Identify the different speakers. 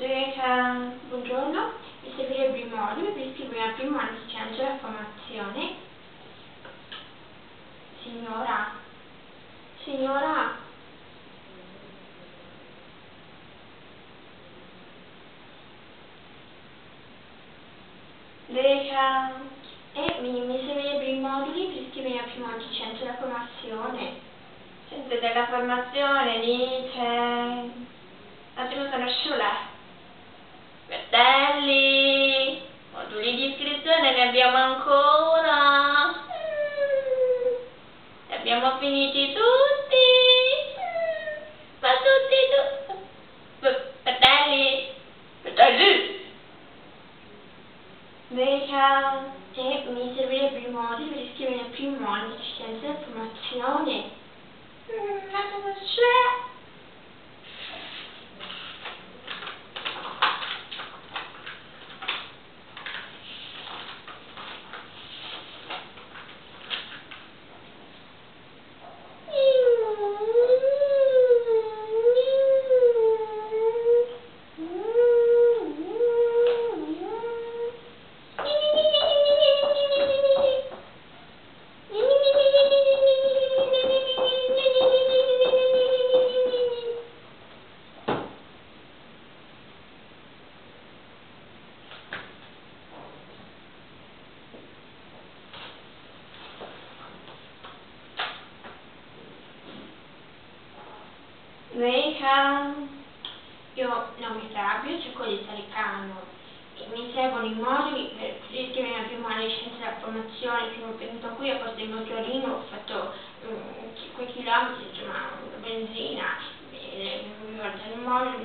Speaker 1: Reca, buongiorno, mi servirebbe il modulo per iscrivermi al primo anno di scienze della formazione. Signora, Reca, mi servirebbe i moduli per iscrivermi al primo anno di scienze della formazione.
Speaker 2: Scienze della formazione, dice. Un attimo, sono Sciula. Fratelli, moduli di iscrizione ne abbiamo ancora. Li abbiamo finiti tutti. Ma tutti. Fratelli.
Speaker 1: Reca, mi servirebbe i moduli per iscrivermi al primo anno di scienze della formazione.
Speaker 2: Ma cosa c'è?
Speaker 1: Reca, io non mi arrabbio, cerco di stare calmo. Mi servono i moduli per iscrivermi al primo anno di scienze della formazione. Sono venuto qui a costa del motorino, ho fatto 5 chilometri, insomma, benzina, mi guarda il modulo,